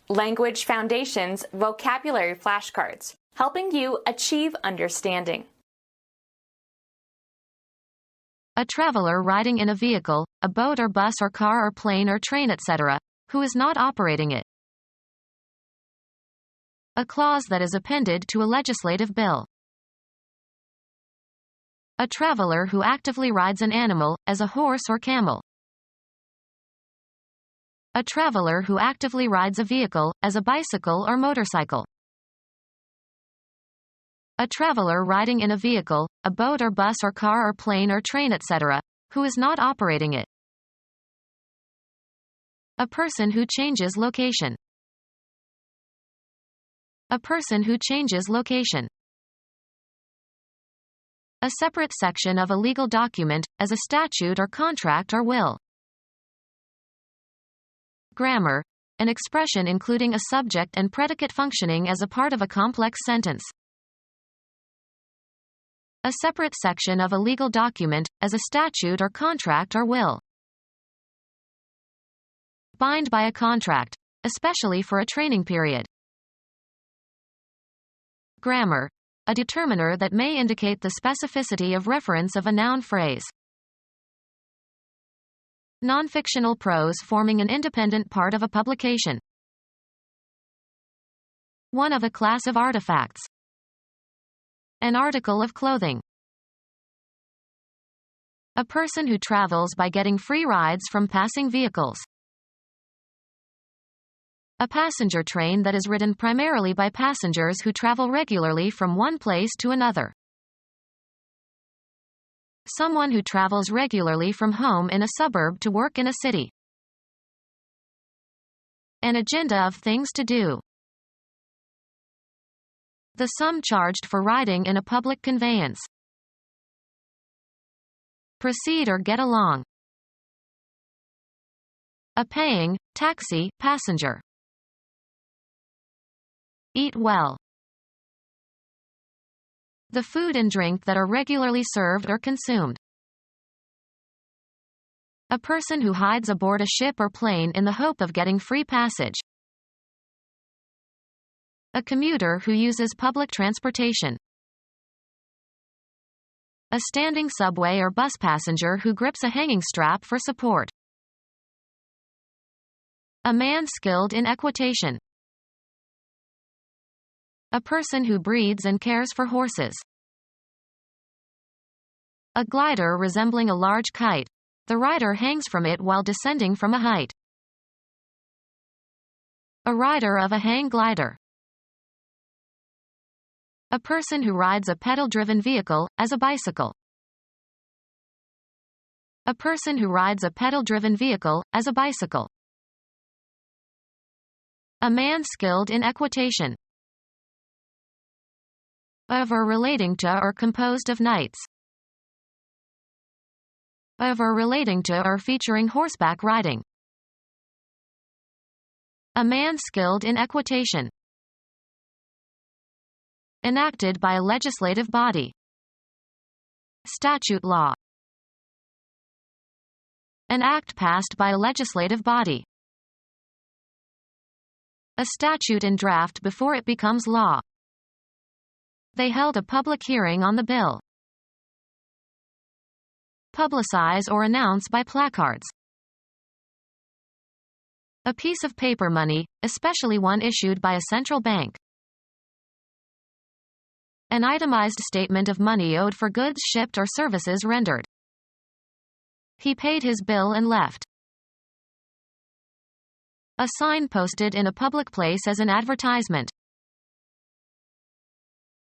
Language Foundations Vocabulary Flashcards, helping you achieve understanding. A traveler riding in a vehicle, a boat or bus or car or plane or train, etc., who is not operating it. A clause that is appended to a legislative bill. A traveler who actively rides an animal, as a horse or camel. A traveler who actively rides a vehicle, as a bicycle or motorcycle. A traveler riding in a vehicle, a boat or bus or car or plane or train, etc., who is not operating it. A person who changes location. A person who changes location. A separate section of a legal document, as a statute or contract or will. Grammar, an expression including a subject and predicate functioning as a part of a complex sentence. A separate section of a legal document, as a statute or contract or will. Bind by a contract, especially for a training period. Grammar, a determiner that may indicate the specificity of reference of a noun phrase. Non-fictional prose forming an independent part of a publication. One of a class of artifacts. An article of clothing. A person who travels by getting free rides from passing vehicles. A passenger train that is ridden primarily by passengers who travel regularly from one place to another. Someone who travels regularly from home in a suburb to work in a city. An agenda of things to do. The sum charged for riding in a public conveyance. Proceed or get along. A paying, taxi, passenger. Eat well. The food and drink that are regularly served or consumed. A person who hides aboard a ship or plane in the hope of getting free passage. A commuter who uses public transportation. A standing subway or bus passenger who grips a hanging strap for support. A man skilled in equitation. A person who breeds and cares for horses. A glider resembling a large kite. The rider hangs from it while descending from a height. A rider of a hang glider. A person who rides a pedal-driven vehicle, as a bicycle. A person who rides a pedal-driven vehicle, as a bicycle. A man skilled in equitation. Of or relating to or composed of knights. Of or relating to or featuring horseback riding. A man skilled in equitation. Enacted by a legislative body. Statute law. An act passed by a legislative body. A statute in draft before it becomes law. They held a public hearing on the bill. Publicize or announce by placards. A piece of paper money, especially one issued by a central bank. An itemized statement of money owed for goods shipped or services rendered. He paid his bill and left. A sign posted in a public place as an advertisement.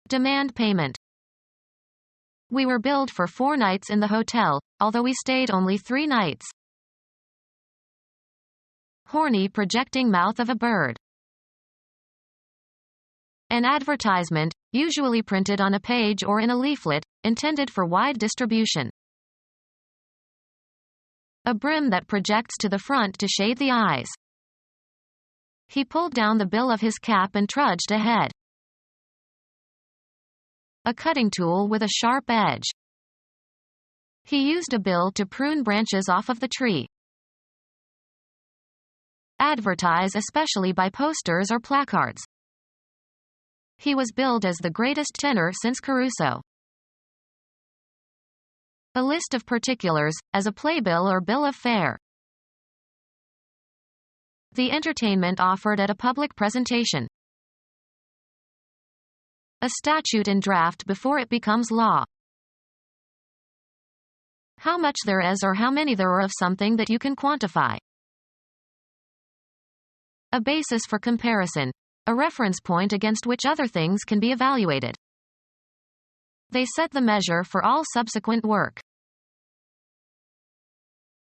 Demand payment. We were billed for 4 nights in the hotel, although we stayed only 3 nights. Horny projecting mouth of a bird. An advertisement, usually printed on a page or in a leaflet, intended for wide distribution. A brim that projects to the front to shade the eyes. He pulled down the bill of his cap and trudged ahead. A cutting tool with a sharp edge. He used a bill to prune branches off of the tree. advertise especially by posters or placards. He was billed as the greatest tenor since Caruso. A list of particulars, as a playbill or bill of fare. The entertainment offered at a public presentation. A statute in draft before it becomes law. How much there is or how many there are of something that you can quantify. A basis for comparison. A reference point against which other things can be evaluated. They set the measure for all subsequent work.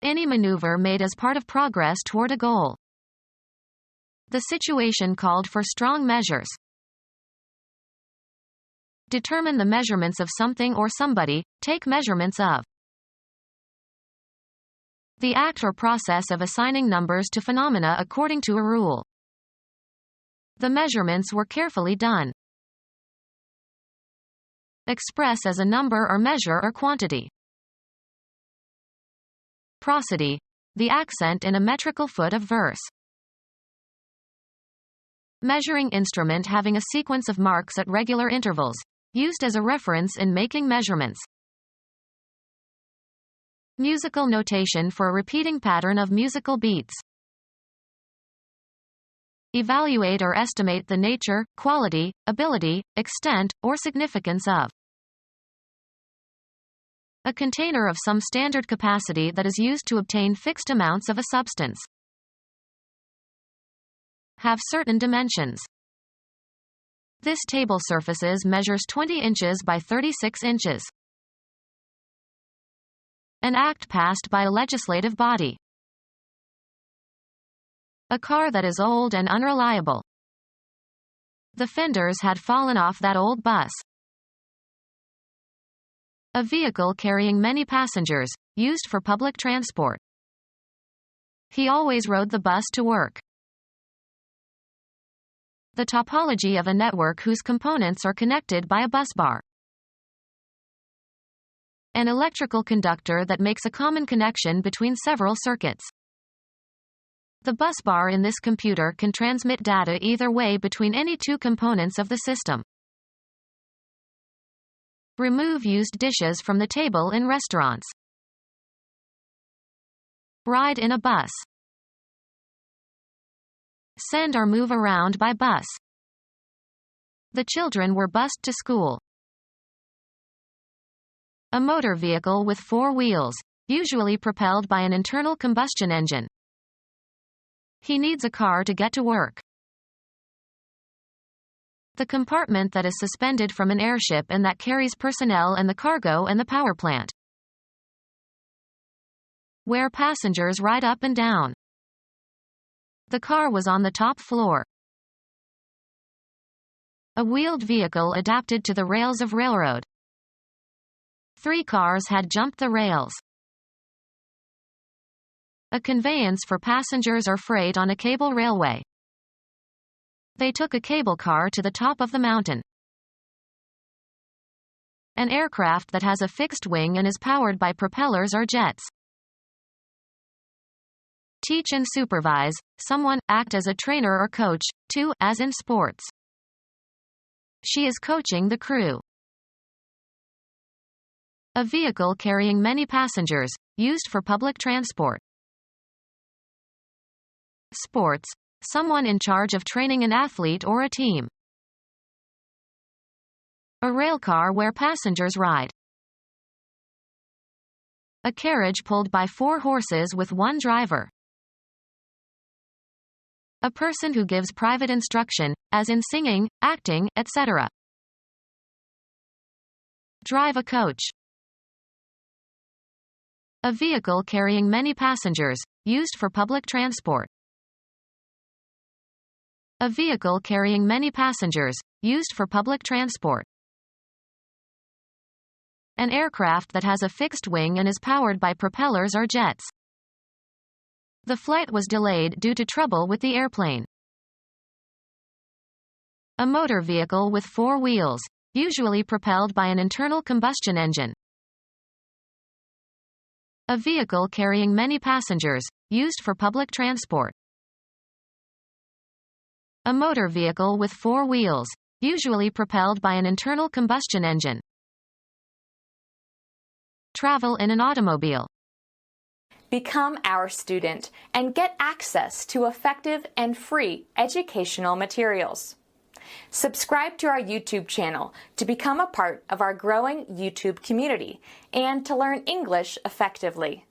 Any maneuver made as part of progress toward a goal. The situation called for strong measures. Determine the measurements of something or somebody, take measurements of. The act or process of assigning numbers to phenomena according to a rule. The measurements were carefully done. Express as a number or measure or quantity. Prosody. The accent in a metrical foot of verse. Measuring instrument having a sequence of marks at regular intervals. Used as a reference in making measurements. Musical notation for a repeating pattern of musical beats. Evaluate or estimate the nature, quality, ability, extent, or significance of. A container of some standard capacity that is used to obtain fixed amounts of a substance. Have certain dimensions. This table surfaces measures 20 inches by 36 inches. An act passed by a legislative body. A car that is old and unreliable. The fenders had fallen off that old bus. A vehicle carrying many passengers, used for public transport. He always rode the bus to work. The topology of a network whose components are connected by a busbar. An electrical conductor that makes a common connection between several circuits. The busbar in this computer can transmit data either way between any two components of the system. Remove used dishes from the table in restaurants. Ride in a bus. Send or move around by bus. The children were bused to school. A motor vehicle with 4 wheels, usually propelled by an internal combustion engine. He needs a car to get to work. The compartment that is suspended from an airship and that carries personnel and the cargo and the power plant. Where passengers ride up and down. The car was on the top floor. A wheeled vehicle adapted to the rails of railroad. 3 cars had jumped the rails. A conveyance for passengers or freight on a cable railway. They took a cable car to the top of the mountain. An aircraft that has a fixed wing and is powered by propellers or jets. Teach and supervise, someone, act as a trainer or coach, 2, as in sports. She is coaching the crew. A vehicle carrying many passengers, used for public transport. Sports, someone in charge of training an athlete or a team. A railcar where passengers ride. A carriage pulled by 4 horses with 1 driver. A person who gives private instruction, as in singing, acting, etc. Drive a coach. A vehicle carrying many passengers, used for public transport. A vehicle carrying many passengers, used for public transport. An aircraft that has a fixed wing and is powered by propellers or jets. The flight was delayed due to trouble with the airplane. A motor vehicle with 4 wheels, usually propelled by an internal combustion engine. A vehicle carrying many passengers, used for public transport. A motor vehicle with 4 wheels, usually propelled by an internal combustion engine. Travel in an automobile. Become our student and get access to effective and free educational materials. Subscribe to our YouTube channel to become a part of our growing YouTube community and to learn English effectively.